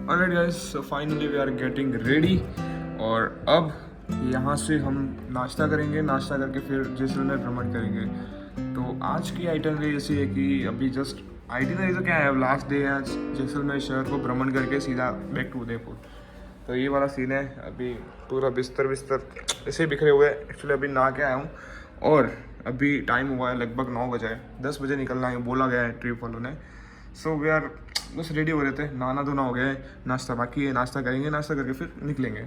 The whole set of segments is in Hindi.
Alright guys, so finally we are getting ready और अब यहाँ से हम नाश्ता करेंगे। नाश्ता करके फिर जैसलमेर भ्रमण करेंगे। तो आज की आइटनरी ऐसी है कि अभी जस्ट आइटनरी तो क्या है, अब लास्ट डे है आज। जैसलमेर शहर को भ्रमण करके सीधा बैक टू उदयपुर। तो ये वाला सीन है। अभी पूरा बिस्तर ऐसे बिखरे हुए हैं। एक्चुअली अभी नहा के आया हूँ और अभी टाइम हुआ है लगभग 9 बजे है। 10 बजे निकलना है बोला गया है ट्रिप वालों ने। सो वी आर बस रेडी हो रहे थे। नहाना धोना हो गया है, नाश्ता बाकी है। नाश्ता करेंगे, नाश्ता करके फिर निकलेंगे।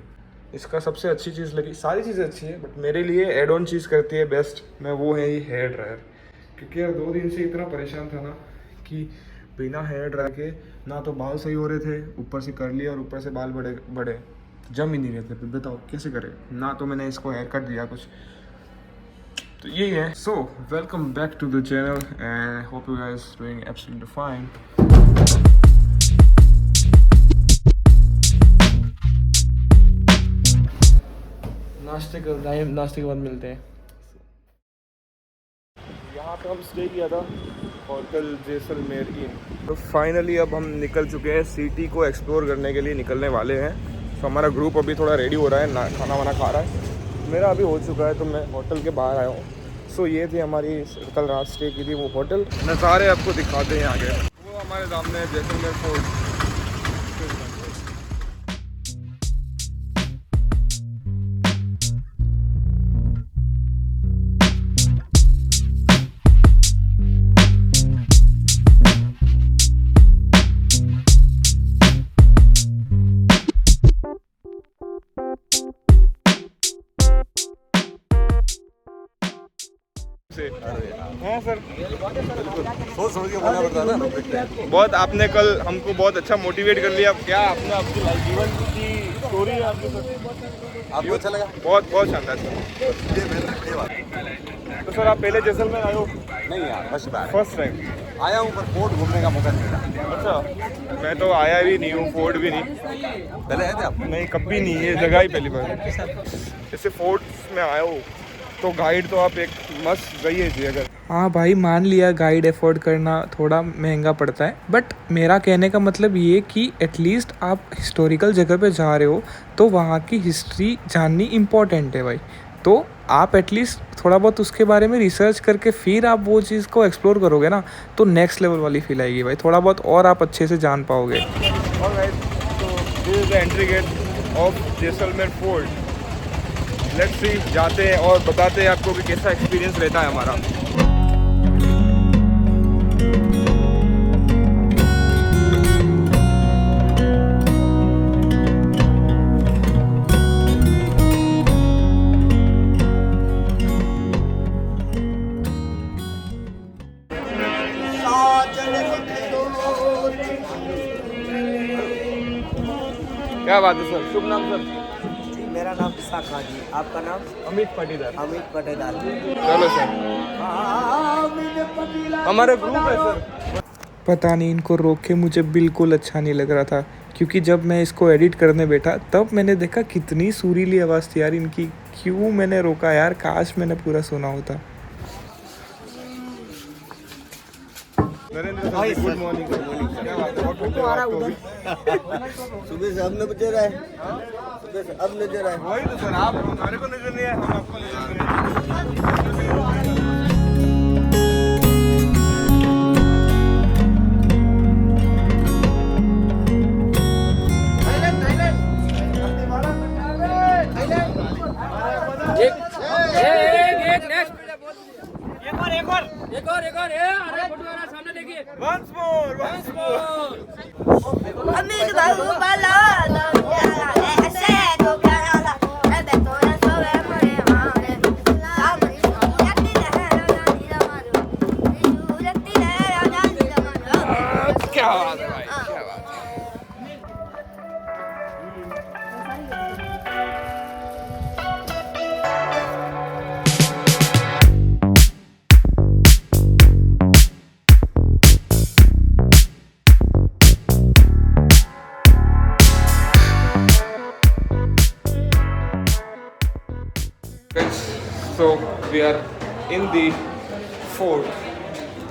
इसका सबसे अच्छी चीज़ लगी, सारी चीज़ें अच्छी है बट मेरे लिए एड ऑन चीज़ करती है बेस्ट मैं, वो है ये हेयर ड्रायर। क्योंकि यार 2 दिन से इतना परेशान था ना कि बिना हेयर ड्रायर के ना तो बाल सही हो रहे थे, ऊपर से कर लिया और ऊपर से बाल बड़े बड़े जम ही नहीं रहे थे। फिर बताओ कैसे करें ना। तो मैंने इसको हेयर कट दिया कुछ, तो यही है। So welcome back to the channel and hope you guys doing absolutely fine. नाश्ते के बाद मिलते हैं। यहाँ पे हम स्टे किया था होटल जैसलमेर इन। तो फाइनली अब हम निकल चुके हैं, सिटी को एक्सप्लोर करने के लिए निकलने वाले हैं। तो हमारा ग्रुप अभी थोड़ा रेडी हो रहा है, खाना वाना खा रहा है। मेरा अभी हो चुका है तो मैं होटल के बाहर आया हूँ। सो ये थी हमारी कल रात स्टे की थी वो होटल। नज़ारे आपको दिखाते हैं आगे। वो हमारे सामने जैसलमेर फोर्ट। हाँ सर, सोच समझ के बोलना पड़ता है ना। बहुत आपने कल हमको बहुत अच्छा मोटिवेट कर लिया। क्या आपने आपकी जीवन की स्टोरी है आपके साथ, आपको अच्छा लगा? बहुत बहुत शानदार सर। ये मेरे बात तो सर आप पहले जैसलमेर आए हो? नहीं यार, फर्स्ट टाइम आया हूँ पर फोर्ट घूमने का मौका नहीं मिला। अच्छा, मैं तो आया भी नहीं हूँ, फोर्ट भी नहीं। पहले आए थे आप? नहीं कभी नहीं, ये जगह ही पहली बार। जैसे फोर्ट में आया हो तो गाइड तो आप एक मस्त गई है अगर। हाँ भाई, मान लिया गाइड अफोर्ड करना थोड़ा महंगा पड़ता है, बट मेरा कहने का मतलब ये कि एटलीस्ट आप हिस्टोरिकल जगह पे जा रहे हो तो वहाँ की हिस्ट्री जाननी इम्पॉर्टेंट है भाई। तो आप एटलीस्ट थोड़ा बहुत उसके बारे में रिसर्च करके फिर आप वो चीज़ को एक्सप्लोर करोगे ना तो नेक्स्ट लेवल वाली फील आएगी भाई। थोड़ा बहुत और आप अच्छे से जान पाओगे। ऑलराइट, तो this is the entry gate of Jaisalmer fort. Let's see, जाते हैं और बताते हैं आपको कि कैसा एक्सपीरियंस रहता है हमारा। क्या बात है सर, शुभ नाम सर? जी, मेरा नाम इसाक खान जी। आपका नाम? अमित पाटीदार। अमित पटेदार। चलो सर, हमारा ग्रुप है सर। पता नहीं, इनको रोक के मुझे बिल्कुल अच्छा नहीं लग रहा था, क्योंकि जब मैं इसको एडिट करने बैठा तब मैंने देखा कितनी सुरीली आवाज़ थी यार इनकी। क्यों मैंने रोका यार, काश मैंने पूरा सुना होता। नरेंद्र भाई, गुड मॉर्निंग। क्या बात है, बहुत सुबह से अब नजर आए, सुबह से अब नजर आए। वही तो सर, आप हमारे को नजर नहीं आए, हम आपको नजर नहीं आए। Once more. Amigo da balada, é cego, caralho, é detona, só é morena, sabe? Já tira mano, já tira mano. क्या बात है भाई, क्या बात है। So we are in the fort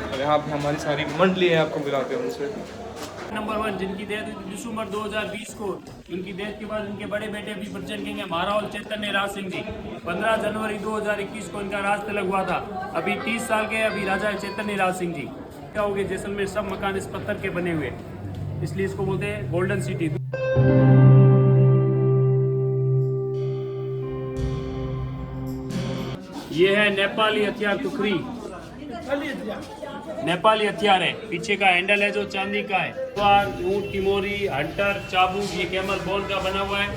और यहाँ पे हमारी सारी मंडली है, आपको बुलाते हैं उनसे। नंबर 1 जिनकी डेथ हुई थी दिसंबर 2020 को। उनकी डेथ के बाद उनके बड़े बेटे अभी प्रचंड किंग है महाराज चैतन्य राज सिंह जी। 15 जनवरी 2021 को इनका राज तिलक हुआ था। अभी 30 साल के अभी राजा चैतन्य राज सिंह जी। क्या हो गया जैसलमेर सब मकान इस पत्थर के बने हुए, इसलिए इसको बोलते हैं गोल्डन सिटी। ये है नेपाली हथियार टुकड़ी, नेपाली हथियार है। पीछे का हैंडल है जो चांदी का है। ऊंट की मोरी, हंटर, चाबुक, ये कैमल बोन का बना हुआ है।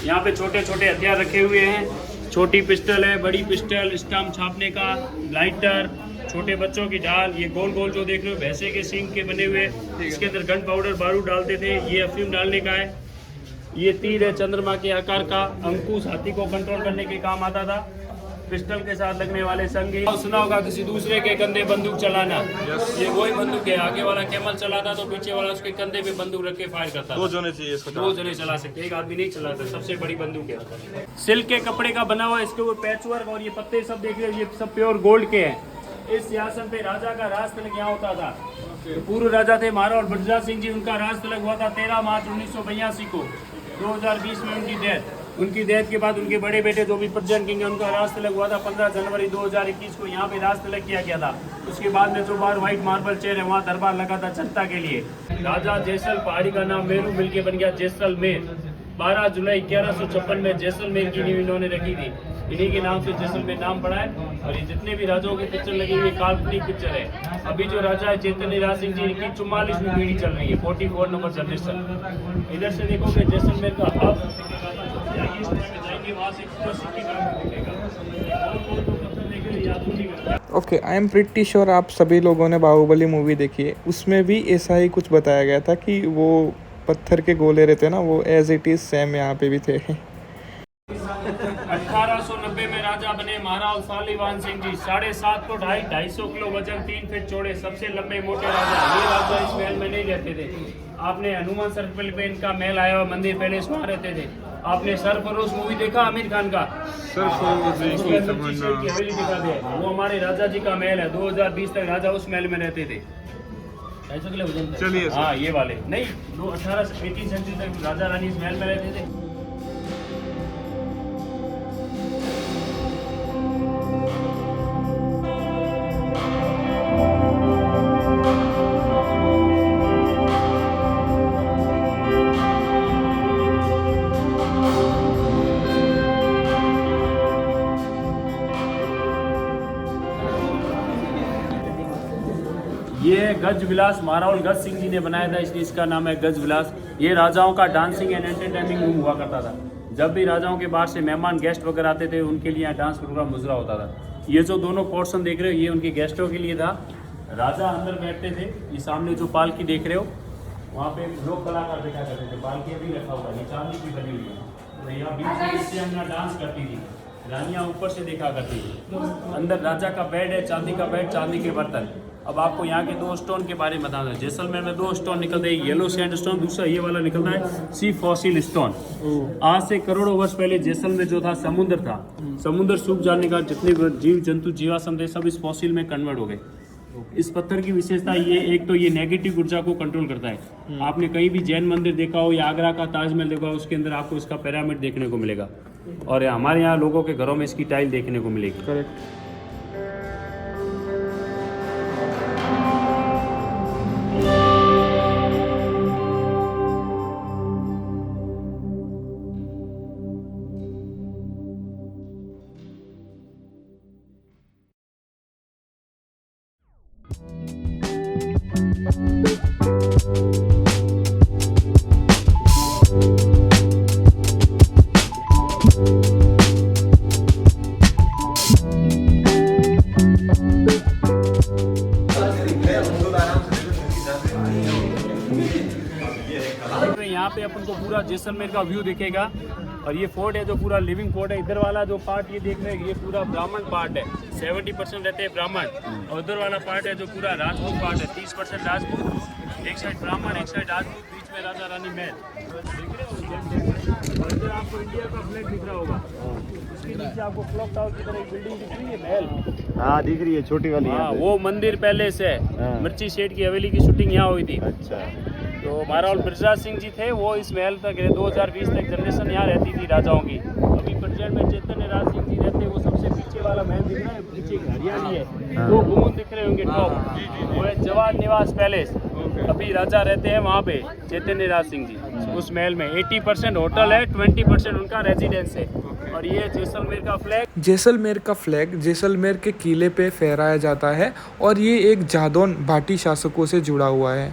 यहाँ पे छोटे छोटे हथियार रखे हुए हैं। छोटी पिस्टल है, बड़ी पिस्टल, स्टाम्प छापने का, लाइटर, छोटे बच्चों की ढाल। ये गोल गोल जो देख रहे हो भैंसे के सींग के बने हुए, इसके अंदर गन पाउडर बारूद डालते थे। ये अफीम डालने का है। ये तीर है चंद्रमा के आकार का, अंकुश हाथी को कंट्रोल करने के काम आता था। पिस्टल के साथ लगने वाले संगी। सुना होगा किसी दूसरे के कंधे बंदूक चलाना, ये वही बंदूक है। आगे वाला कैमल चलाता तो पीछे वाला उसके कंधे पे बंदूक रख के फायर करता। 2 जने चाहिए इसको, 2 जने चला सकते, एक आदमी नहीं चलाता। सबसे बड़ी बंदूक है। सिल्क के कपड़े का बना हुआ है, इसके ऊपर पैचवर्क और ये पत्ते सब देख रहे हो, ये सब प्योर गोल्ड के हैं। इस सिंहासन पे राजा का राज तिलक यहाँ होता था। तो पूर्व राजा थे महाराज ब्रजराज सिंह जी, उनका राज तिलक हुआ था 13 मार्च 1982 को। 2020 में उनकी डेथ। उनकी डेथ के बाद उनके बड़े बेटे जो भी प्रजन किंग है, उनका राज तिलक हुआ था 15 जनवरी 2021 को। यहाँ पे राज तिलक किया गया था। उसके बाद में जो बार व्हाइट मार्बल चेयर है, वहाँ दरबार लगा था जनता के लिए। राजा जैसल पहाड़ी का नाम मेरू मिलके बन गया जैसलमेर। 12 जुलाई 1156 में जैसलमेर की नींव इन्होंने रखी थी। इन्हीं के नाम से जैसलमेर नाम पड़ा है। और ये जितने भी राजाओं की पिक्चर लगी हुई काल्पनिक पिक्चर है। अभी जो राजा है चैतन्य राज सिंह जी की 44वीं पीढ़ी चल रही है, 44 नंबर जनरेशन। इधर से देखोगे जैसलमेर का हब जाएंगे, वहाँ से पूरा सिटी का दिखेगा। Okay, I am pretty sure आप सभी लोगों ने बाहुबली मूवी देखी है। उसमें भी ऐसा ही कुछ बताया गया था कि वो पत्थर के गोले रहते ना, वो एज इट इज सेम यहाँ पे भी थे। 1890 में राजा बने महाराज Shalivahana Singh ji. 7.5 foot height, 250 kilo वजन, 3 फीट चौड़े, सबसे लंबे मोटे राजा। ये राजा इस महल में नहीं रहते थे। आपने हनुमान सर्कल पे इनका महल आया हुआ मंदिर, पहले वहाँ रहते थे। आपने सरफरोश मूवी देखा आमिर खान का? उसके अंदर शीशे की हवेली दिखा दे, वो हमारे राजा जी का महल है। 2020 तक राजा उस महल में रहते थे। चलिए, हाँ ये वाले नहीं, 18 सेंचुरी तक राजा रानी इस महल में रहते थे। ये गज विलास महाराज गज सिंह जी ने बनाया था, इसलिए इसका नाम है गज विलास। ये राजाओं का डांसिंग एंड एंटरटेनिंग रूम हुआ करता था। जब भी राजाओं के बाहर से मेहमान गेस्ट वगैरह आते थे, उनके लिए यहाँ डांस प्रोग्राम मुजरा होता था। ये जो दोनों पोर्शन देख रहे हो, ये उनके गेस्टों के लिए था। राजा अंदर बैठते थे। ये सामने जो पालकी देख रहे हो, वहाँ पे लोग कलाकार देखा करते थे। पालकी अभी रखा हुआ है, चांदी की बनी हुई है। तो यहाँ बीच में अपना डांस करती थी। रानियाँ ऊपर से देखा करती थी। अंदर राजा का बेड है, चांदी का बेड, चांदी के बर्तन। अब आपको यहाँ के 2 स्टोन के बारे में बताना है। जैसलमेर में 2 स्टोन निकलते हैं, येलो सैंड स्टोन, दूसरा ये वाला निकलता है सी फॉसिल स्टोन। आज से करोड़ों वर्ष पहले जैसलमेर जो था समुद्र था। समुद्र सूख जाने का जितने जीव जंतु जीवाश्म थे सब इस फॉसिल में कन्वर्ट हो गए। इस पत्थर की विशेषता ये, एक तो ये नेगेटिव ऊर्जा को कंट्रोल करता है। आपने कहीं भी जैन मंदिर देखा हो या आगरा का ताजमहल देखा हो, उसके अंदर आपको इसका पिरामिड देखने को मिलेगा। और हमारे यहाँ लोगों के घरों में इसकी टाइल देखने को मिलेगी। करेक्ट। यहाँ पे अपन को पूरा जैसलमेर का व्यू दिखेगा। और ये फोर्ट है जो पूरा लिविंग फोर्ट है। इधर वाला जो पार्ट ये देख रहे हैं, ये पूरा ब्राह्मण पार्ट है। 70% रहते हैं ब्राह्मण। और उधर वाला पार्ट है जो पूरा राजपूत पार्ट है। 30% राजपूत, एक साइड ब्राह्मण, एक साइड राजपूत, बीच में राजा रानी महल। इधर आपको इंडिया का फ्लैग दिख रहा होगा, उसके नीचे आपको क्लॉक टावर की तरह एक बिल्डिंग दिख रही है, महल। हाँ दिख रही है छोटी वाली। हाँ, वो मंदिर पैलेस है। हाँ। मिर्ची शेठ की हवेली की शूटिंग यहाँ हुई थी। अच्छा। तो महाराज ब्रजराज सिंह जी थे, वो इस महल तक रहे। 2020 तक जनरेशन यहाँ रहती थी राजाओं की। अभी प्रेजेंट में चैतन्य राज सिंह जी रहते, वो सबसे पीछे वाला महल दिख रहा है, पीछे हरियाली है, वो गुम्बद दिख रहे होंगे टॉप, वो है जवाहर निवास पैलेस। अभी राजा रहते हैं वहाँ पे, चैतन्य राज सिंह जी। उस महल में 80% होटल है, 20% उनका रेजिडेंस है। और ये जैसलमेर का फ्लैग, जैसलमेर का फ्लैग जैसलमेर के किले पे फहराया जाता है और ये एक जादौन भाटी शासकों से जुड़ा हुआ है।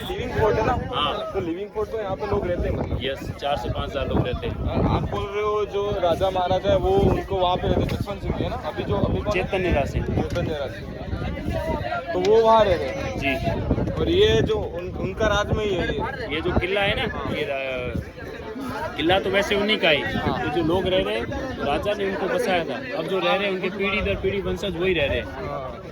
लिविंग फोर्ट है ना? हाँ। तो लिविंग फोर्ट तो यहाँ पे लोग रहते हैं मतलब। यस, 4 से 5 हज़ार लोग रहते हैं। आप बोल रहे हो जो राजा महाराजा है वो उनको वहाँ पे रहते, जसवंत सिंह है ना? अभी कौन है? चैतन्य राज सिंह चैतन्य राज सिंह। तो वो वहाँ रह रहे हैं। जी। और ये जो उनका राज में ही है ये जो किला है ना, ये किला तो वैसे उन्हीं का ही, तो जो लोग रह रहे हैं राजा ने उनको बसाया था। अब जो रह रहे हैं उनके पीढ़ी दर पीढ़ी वंशज वही रह रहे हैं।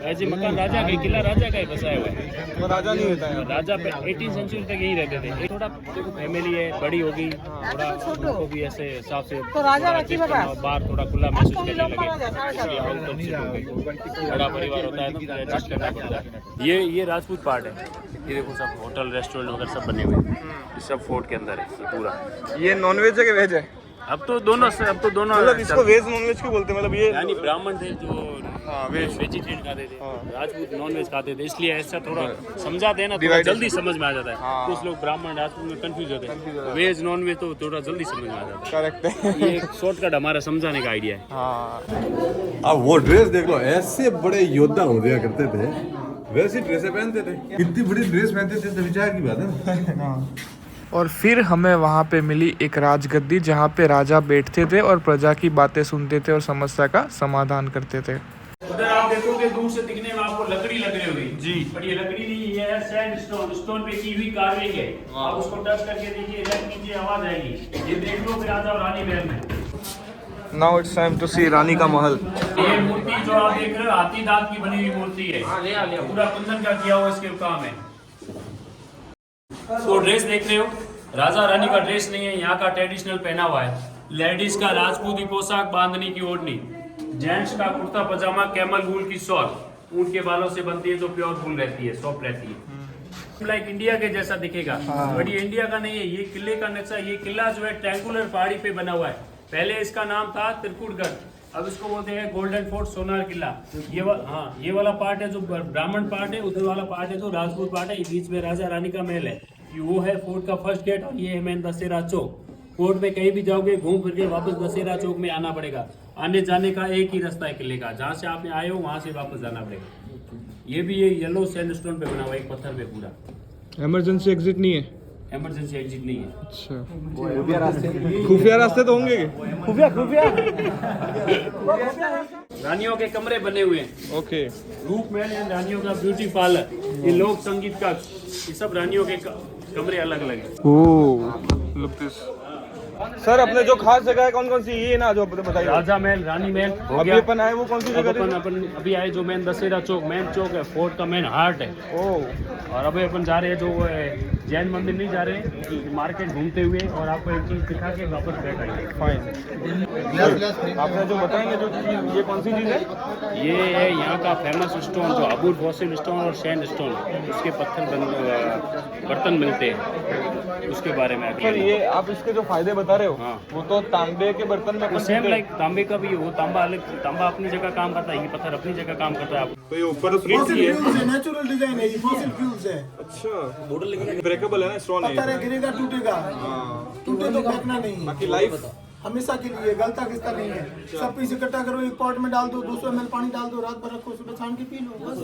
ऐसे मकान राजा का, किला राजा का ही बसाया हुआ है। वो राजा नहीं रहता है। राजा 18 सेंचुरी तक यहीं रहते थे। थोड़ा देखो फैमिली है, बड़ी होगी, थोड़ा उनको भी ऐसे हिसाब से बाहर थोड़ा खुला महसूस करने लगे, बड़ा परिवार होता है तो फिर एडजस्ट करना पड़ता है। ये राजपूत पार्ट है, ये देखो सब होटल रेस्टोरेंट वगैरह सब बने हुए हैं, ये सब फोर्ट के अंदर है ये पूरा। ये नॉनवेज है कि वेज है? अब तो दोनों मतलब इसको वेज नॉनवेज क्यों बोलते हैं? मतलब ये यानी ब्राह्मण थे जो वेज वेजिटेरियन खाते थे, राजपूत नॉन वेज खाते थे, इसलिए ऐसा थोड़ा समझाते हैं ना, थोड़ा Divided. जल्दी समझ में आ जाता है। कुछ लोग ब्राह्मण राजपूत में कंफ्यूज होते हैं, वेज नॉन वेज तो थोड़ा जल्दी समझ में आ जाता करेक्ट है। है। ये एक शॉर्टकट हमारा समझाने का आइडिया है। हाँ। अब वो ड्रेस देख लो, ऐसे बड़े योद्धा हो दिया करते थे, वैसी ड्रेसें पहनते थे। कितनी बड़ी ड्रेस पहनते थे, तो विचार की बात है। और फिर हमें वहाँ पे मिली एक राजगद्दी जहाँ पे राजा बैठते थे और प्रजा की बातें सुनते थे और समस्या का समाधान करते थे। उधर आप देखोगे दूर से दिखने में आपको लकड़ी लग रही होगी जी। पर ये लकड़ी नहीं, ये है सैंडस्टोन, स्टोन पे की हुई कार्विंग है। आप उसको टच करके देखिए, लेफ्ट नीचे आवाज आएगी। ये देख लो फिर राजा और रानी महल में। नाउ इट्स टाइम टू सी रानी का महल। ये मूर्ति जो आप देख रहे हो हाथी दांत की बनी हुई मूर्ति है, पूरा कुंदन का किया हुआ इसके काम है। तो ड्रेस देख रहे हो, राजा रानी का ड्रेस नहीं है, यहाँ का ट्रेडिशनल पहना हुआ है। लेडीज का राजपूती पोशाक, बांधनी की ओढ़नी, जेंट्स का कुर्ता पजामा, कैमल वूल की शॉल, ऊंट के बालों से बनती है जो प्योर वूल रहती है, सॉफ्ट रहती है। लाइक इंडिया के जैसा दिखेगा, बट ये इंडिया का नहीं है। ये किले का नक्शा, ये किला जो है ट्रैंगुलर पहाड़ी पे बना हुआ है। पहले इसका नाम था त्रिकुटगढ़, अब इसको बोलते हैं गोल्डन फोर्ट, सोनार किला। ये वाला पार्ट है जो ब्राह्मण पार्ट है, उधर वाला पार्ट है जो राजपूत पार्ट है। बीच में राजा रानी का महल है, वो है फोर्ट का फर्स्ट गेट, और ये है मेन दशहरा चौक। फोर्ट में कहीं भी जाओगे घूम फिर के वापस दशहरा चौक में आना पड़ेगा। आने जाने का एक ही रास्ता है किले का, जहाँ से आप आए हो वहाँ से वापस जाना पड़ेगा। ये भी ये येलो सैंडस्टोन पे बना हुआ है, एक पत्थर पे पूरा। इमरजेंसी एग्जिट नहीं है? इमरजेंसी एग्जिट नहीं है। अच्छा, खुफिया रास्ते तो होंगे? रानियों के कमरे बने हुए हैं। ओके। रूप महल है, रानियों का ब्यूटी पार्लर, ये लोक संगीत का, ये सब रानियों के कमरे अलग अलग है। ओह, लुक दिस। सर अपने जो खास जगह है कौन कौन सी, ये ना जो बताइए। राजा महल, रानी महल हो अभी गया। अपन आए वो कौन सी अब जगह अपन अभी आए जो मेन दशहरा चौक, मेन चौक है, फोर्ट का मेन हार्ट है। ओह और अभी अपन जा रहे हैं जो वो है जैन मंदिर नहीं जा रहे, मार्केट घूमते हुए, और आपको एक चीज दिखा के वापस बैठ आएंगे। फाइन। आपने जो बताएंगे जो चीज, ये कौन सी चीज है? ये है यहाँ का फेमस स्टोन जो अबूर फॉसिल स्टोन और सैंड स्टोन, उसके बर्तन मिलते हैं, उसके बारे में सर ये आप इसके जो फायदे बता रहे हो, हाँ। वो तो तांबे के बर्तन में अपन सेम लाइक तांबे का भी है, वो तांबा अलग, तांबा अपनी जगह काम करता है, ये पत्थर अपनी जगह काम करता है। तो ये ऊपर नेचुरल डिजाइन है, ये फॉसिल फ्यूल्स है। अच्छा, ब्रेकेबल है ना, स्टोन है। पत्थर है, गिरेगा टूटेगा, टूटे तो फेंकना नहीं है, बाकी लाइफ हमेशा के लिए, गलता किसका नहीं है। सब पीस इकट्ठा करो, एक पॉट में डाल दो, 200 ml पानी डाल दो, रात भर रखो, सुबह छान के पी लो बस।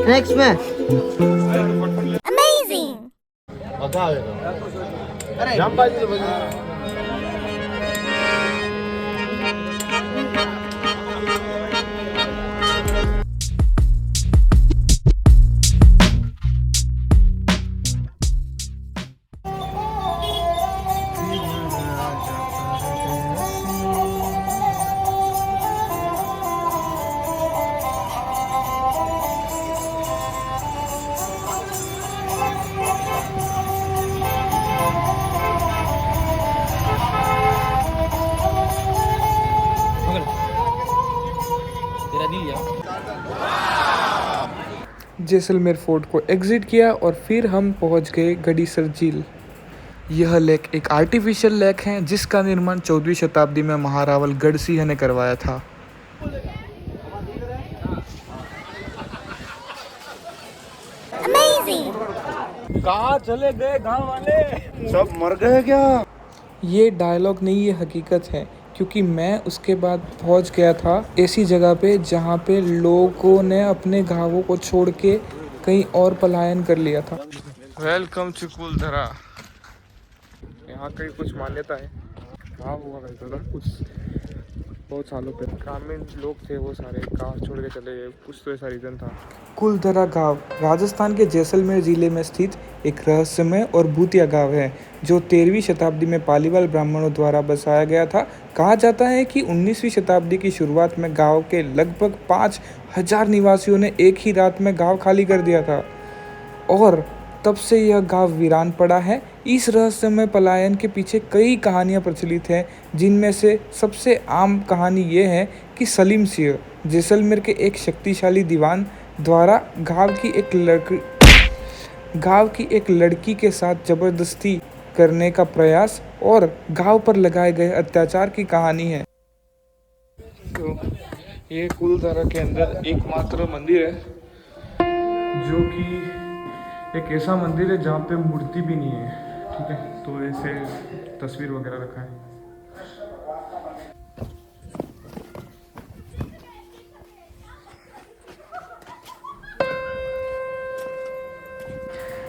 नेक्स्ट में Amazing! जैसलमेर फोर्ट को एग्जिट किया और फिर हम पहुंच गए गडीसर झील। यह लेक एक आर्टिफिशियल लेक है जिसका निर्माण 14वीं शताब्दी में महारावल गढ़सिंह ने करवाया था। कहाँ चले गए गांव वाले? सब मर गए क्या? ये डायलॉग नहीं, ये हकीकत है, क्योंकि मैं उसके बाद पहुंच गया था ऐसी जगह पे जहाँ पे लोगों ने अपने गांवों को छोड़ के कहीं और पलायन कर लिया था। Welcome to Kuldhara. यहाँ कहीं कुछ मान्यता है, गाँव हुआ करता था कुछ बहुत सालों पे, ग्रामीण लोग थे वो सारे गाँव छोड़ के चले गए, कुछ तो ऐसा रीज़न था। कुलधरा गांव राजस्थान के जैसलमेर जिले में स्थित एक रहस्यमय और भूतिया गांव है जो 13वीं शताब्दी में पालीवाल ब्राह्मणों द्वारा बसाया गया था। कहा जाता है कि 19वीं शताब्दी की शुरुआत में गांव के लगभग 5000 निवासियों ने एक ही रात में गांव खाली कर दिया था और तब से यह गांव वीरान पड़ा है। इस रहस्यमय पलायन के पीछे कई कहानियां प्रचलित हैं, जिनमें से सबसे आम कहानी ये है कि सलीम सिंह जैसलमेर के एक शक्तिशाली दीवान द्वारा गांव की एक लड़की के साथ जबरदस्ती करने का प्रयास और गांव पर लगाए गए अत्याचार की कहानी है। तो ये कुलधरा के अंदर एकमात्र मंदिर है जो कि एक ऐसा मंदिर है जहाँ पे मूर्ति भी नहीं है, ठीक है, तो ऐसे तस्वीर वगैरह रखा है।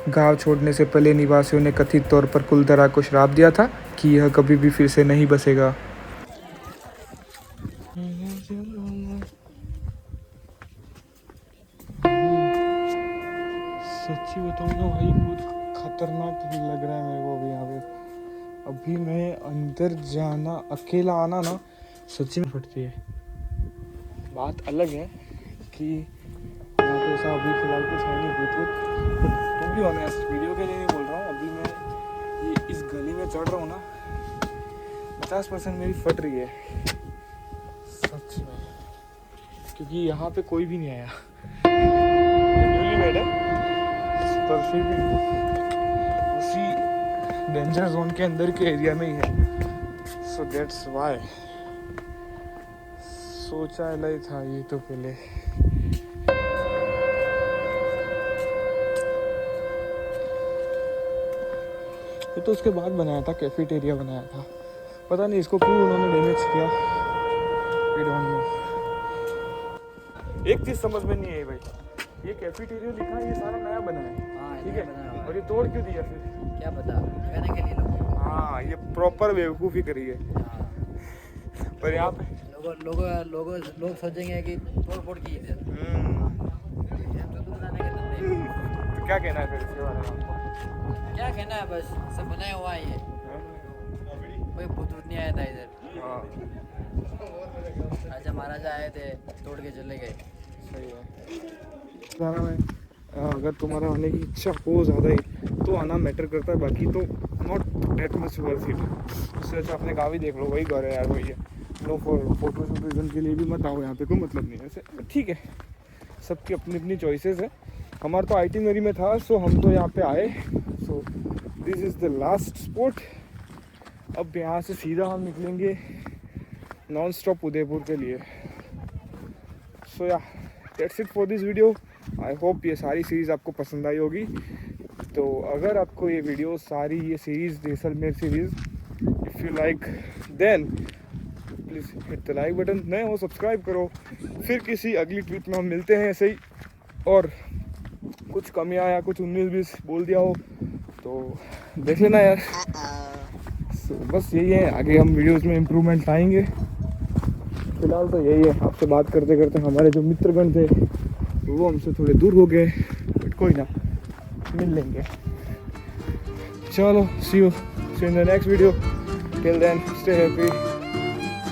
गांव छोड़ने से पहले निवासियों ने कथित तौर पर कुलधरा को श्राप दिया था कि यह कभी भी फिर से नहीं बसेगा। सच्ची बताऊंगा भाई, बहुत खतरनाक लग रहा है मेरे को अभी यहाँ पे। अभी मैं अंदर जाना, अकेला आना ना सच्ची में फटती है। बात अलग है कि यहाँ पे ऐसा अभी फिलहाल कुछ है नहीं, भूत तो भी ऑनेस्ट वीडियो के लिए नहीं बोल रहा हूँ। अभी मैं ये इस गली में चढ़ रहा हूँ ना, 50% मेरी फट रही है सच में, क्योंकि यहाँ पे कोई भी नहीं आया। न्यूली मेड है पर फिर भी उसी डेंजर जोन के अंदर के एरिया में ही है, सो दैट्स वाई सोचा ही था ये तो पहले। ये तो उसके बाद बनाया था, कैफेटेरिया बनाया था, पता नहीं इसको क्यों उन्होंने डैमेज किया, वी डोंट नो। एक चीज समझ में नहीं आई भाई, ये कैफेटेरिया लिखा है, ये सारा नया बना है, ठीक है, और ये तोड़ क्यों दिया फिर? क्या पता, कहने के लिए लोग। हाँ, ये प्रॉपर बेवकूफ़ी करी है। पर यहाँ पे लोग सोचेंगे कि तोड़-फोड़ की है। तो क्या कहना है फिर इसके बारे में आपको? क्या कहना है, बस सब बनाया हुआ है ये, कोई भूत नहीं आया था इधर। हाँ राजा महाराजा आए थे, तोड़ के चले गए। सही है। गाना में अगर तुम्हारा आने की इच्छा हो ज़्यादा ही तो आना मैटर करता है, बाकी तो not that much worth it. उससे अच्छा अपने गाँव ही देख लो, वही घर है यार, वही है। नो फोटो रीज़न के लिए भी मत आओ, यहाँ पे कोई मतलब नहीं है ऐसे, ठीक है, सबकी अपनी अपनी चॉइसेस है। हमारा तो आइटिनरी में था, सो हम तो यहाँ पे आए। So this is the last spot. अब यहाँ से सीधा हम निकलेंगे नॉन स्टॉप उदयपुर के लिए। सो या that's it for this video. I hope ये सारी सीरीज़ आपको पसंद आई होगी। तो अगर आपको ये वीडियो सारी ये series Jaisalmer series if you like then please hit the like button, नए हो सब्सक्राइब करो। फिर किसी अगली ट्रिप में हम मिलते हैं ऐसे ही, और कुछ कमियाँ या कुछ 19-20 बोल दिया हो तो देख लेना यार। बस यही है, आगे हम वीडियोस में इम्प्रूवमेंट लाएंगे। फिलहाल तो यही है, आपसे बात करते करते हमारे जो मित्रगण थे वो हमसे थोड़े दूर हो गए, बट कोई ना, मिल लेंगे। चलो, see you in the next video. Till then stay happy,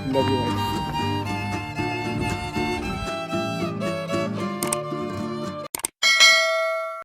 love you guys.